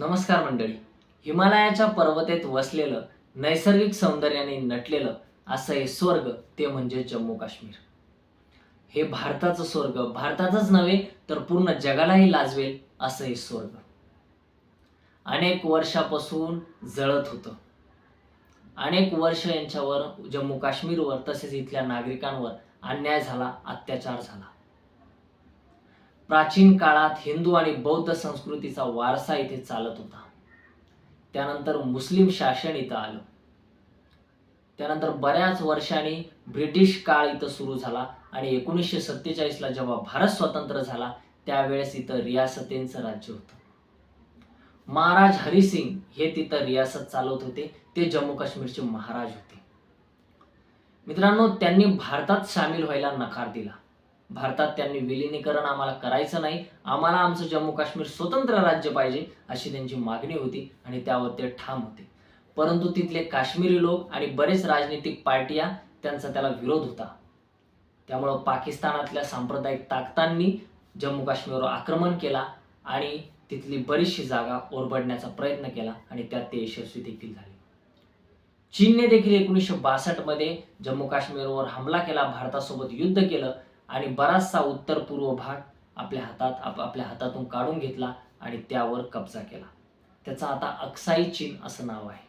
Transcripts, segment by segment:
नमस्कार मंडळी. हिमालयाच्या पर्वतेत वसलेलं नैसर्गिक सौंदर्याने नटलेलं असं हे स्वर्ग ते म्हणजे जम्मू काश्मीर. हे भारताचं स्वर्ग, भारतातच नव्हे तर पूर्ण जगालाही लाजवेल असं हे स्वर्ग. अनेक वर्षापासून जळत होतं. अनेक वर्ष यांच्यावर जम्मू काश्मीरवर तसेच इथल्या नागरिकांवर अन्याय झाला, अत्याचार झाला. प्राचीन काळात हिंदू आणि बौद्ध संस्कृतीचा वारसा इथे चालत होता. त्यानंतर मुस्लिम शासन इथं आलं. त्यानंतर बऱ्याच वर्षांनी ब्रिटिश काळ इथं सुरू झाला आणि 1947ला जेव्हा भारत स्वतंत्र झाला त्यावेळेस इथं रियासतींचं राज्य होतं. महाराज हरिसिंग हे तिथं रियासत चालवत होते. ते जम्मू काश्मीरचे महाराज होते. मित्रांनो, त्यांनी भारतात सामील व्हायला नकार दिला. भारतात त्यांनी विलिनीकरण आम्हाला करायचं नाही, आम्हाला आमचं जम्मू काश्मीर स्वतंत्र राज्य पाहिजे अशी त्यांची मागणी होती आणि त्यावर ते ठाम होते. परंतु तिथले काश्मीरी लोक आणि बरेच राजनीतिक पार्ट्या त्यांचा त्याला विरोध होता. त्यामुळं पाकिस्तानातल्या सांप्रदायिक ताकदांनी जम्मू काश्मीरवर आक्रमण केला आणि तिथली बरीचशी जागा ओरबडण्याचा प्रयत्न केला आणि त्यात ते यशस्वी देखील झाले. चीनने देखील 1962 मध्ये जम्मू काश्मीरवर हमला केला, भारतासोबत युद्ध केलं आणि बराचसा उत्तर पूर्व भाग आपल्या हातातून काढून घेतला आणि त्यावर कब्जा केला. त्याचा आता अक्साई चीन असं नाव आहे.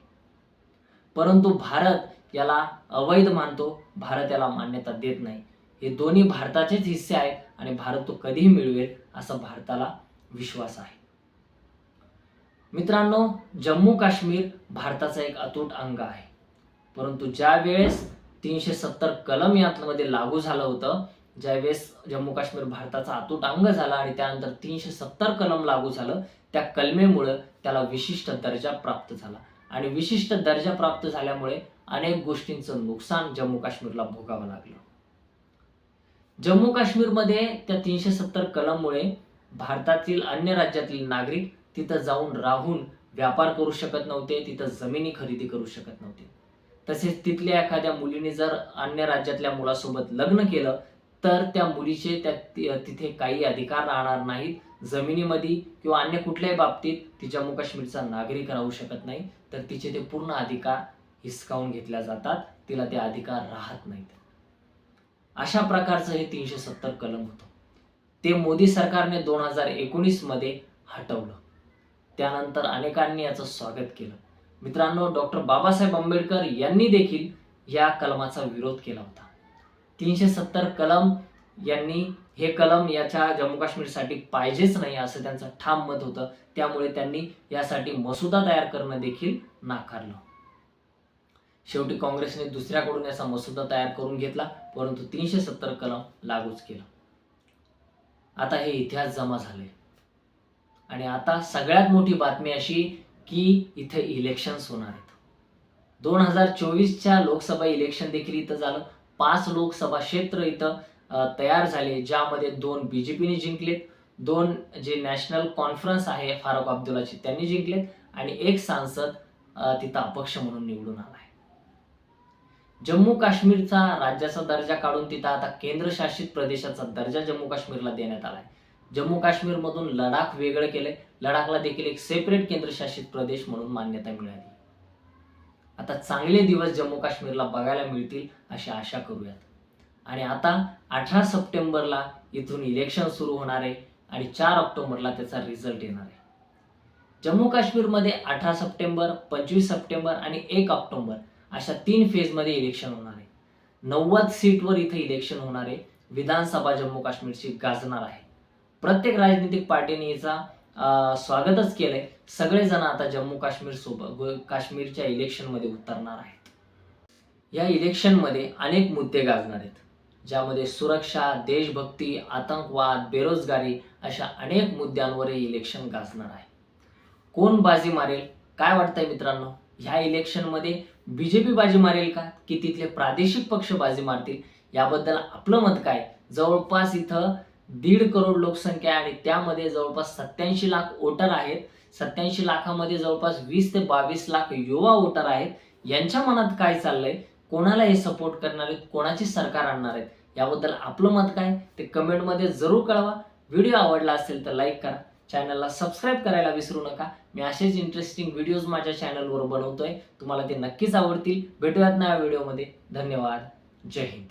परंतु भारत याला अवैध मानतो, भारत याला मान्यता देत नाही. हे दोन्ही भारताचेच हिस्से आहेत आणि भारत तो कधीही मिळवेल असा भारताला विश्वास आहे. मित्रांनो, जम्मू काश्मीर भारताचा एक अतूट अंग आहे. परंतु ज्या वेळेस 370 कलम यामध्ये लागू झालं होतं, ज्यावेळेस जम्मू काश्मीर भारताचा अतूट अंग झाला आणि त्यानंतर 370 कलम लागू झालं, त्या कलमेमुळे त्याला विशिष्ट दर्जा प्राप्त झाला आणि विशिष्ट दर्जा प्राप्त झाल्यामुळे अनेक गोष्टींचं नुकसान जम्मू काश्मीरला भोगावं लागलं. जम्मू काश्मीरमध्ये त्या 370 कलममुळे भारतातील अन्य राज्यातील नागरिक तिथं जाऊन राहून व्यापार करू शकत नव्हते, तिथं जमिनी खरेदी करू शकत नव्हते. तसेच तिथल्या एखाद्या मुलीने जर अन्य राज्यातल्या मुलासोबत लग्न केलं तर त्या मुलीचे तिथे काही अधिकार राहणार नाहीत. जमिनीमध्ये किंवा अन्य कुठल्याही बाबतीत ती जम्मू काश्मीरचा नागरिक राहू शकत नाही, तर तिचे ते पूर्ण अधिकार हिसकावून घेतल्या जातात, तिला ते अधिकार राहत नाहीत. अशा प्रकारचं हे 370 कलम होतं. ते मोदी सरकारने 2019 मध्ये हटवलं. त्यानंतर अनेकांनी याचं स्वागत केलं. मित्रांनो, डॉक्टर बाबासाहेब आंबेडकर यांनी देखील या कलमाचा विरोध केला होता. 370 कलम यांनी हे कलम याच्या जम्मू काश्मीरसाठी पाहिजेच नाही असं त्यांचं ठाम मत होतं. त्यामुळे त्यांनी यासाठी मसुदा तयार करणं देखील नाकारलं. शेवटी काँग्रेसने दुसऱ्याकडून याचा मसुदा तयार करून घेतला, परंतु 370 कलम लागूच केलं. आता हे इतिहास जमा झाले आणि आता सगळ्यात मोठी बातमी अशी की इथे इलेक्शन्स होणार आहेत. 2024च्या लोकसभा इलेक्शन देखील इथं झालं. 5 लोकसभा क्षेत्र इथं तयार झाले, ज्यामध्ये 2 बीजेपीने जिंकलेत, 2 जे नॅशनल कॉन्फरन्स आहे फारुख अब्दुल्लाची त्यांनी जिंकलेत आणि 1 सांसद तिथं अपक्ष म्हणून निवडून आला आहे. जम्मू काश्मीरचा राज्याचा दर्जा काढून तिथं आता केंद्रशासित प्रदेशाचा दर्जा जम्मू काश्मीरला देण्यात आला आहे. जम्मू काश्मीरमधून लडाख वेगळं केलंय. लडाखला देखील एक सेपरेट केंद्रशासित प्रदेश म्हणून मान्यता मिळाली. आता चांगले दिवस जम्मू काश्मीरला बघायला मिळतील अशी आशा करूयात. आणि आता 18 सप्टेंबरला इथून इलेक्शन सुरू होणार आहे आणि 4 ऑक्टोबरला त्याचा रिझल्ट येणार आहे. जम्मू काश्मीरमध्ये 18 सप्टेंबर, 25 सप्टेंबर आणि 1 ऑक्टोबर अशा 3 फेजमध्ये इलेक्शन होणार आहे. 90 सीटवर इथे इलेक्शन होणार आहे. विधानसभा जम्मू काश्मीरची गाजणार आहे. प्रत्येक राजनीतिक पार्टीने याचा स्वागतच केलंय. सगळेजण आता जम्मू काश्मीरच्या इलेक्शनमध्ये उतरणार आहेत. या इलेक्शनमध्ये अनेक मुद्दे गाजणार आहेत, ज्यामध्ये सुरक्षा, देशभक्ती, आतंकवाद, बेरोजगारी अशा अनेक मुद्द्यांवर हे इलेक्शन गाजणार आहे. कोण बाजी मारेल, काय वाटतंय मित्रांनो? ह्या इलेक्शनमध्ये बीजेपी बाजी मारेल का की तिथले प्रादेशिक पक्ष बाजी मारतील? याबद्दल आपलं मत काय? जवळपास इथं 1.5 करोड लोकसंख्या आणि त्यामध्ये जवळपास 87 लाख वोटर आहेत. 87 लाखामध्ये जवळपास 20 ते 22 लाख युवा वोटर आहेत. यांच्या मनात काय चाललंय? कोणाला हे सपोर्ट करणार आहेत? कोणाची सरकार आणणार आहेत? याबद्दल आपलं मत काय ते कमेंटमध्ये जरूर कळवा. व्हिडिओ आवडला असेल तर लाईक करा. चॅनलला सबस्क्राईब करायला विसरू नका. मी असेच इंटरेस्टिंग व्हिडिओज माझ्या चॅनलवर बनवतोय, तुम्हाला ते नक्कीच आवडतील. भेटूयात नव्या व्हिडिओमध्ये. धन्यवाद. जय हिंद.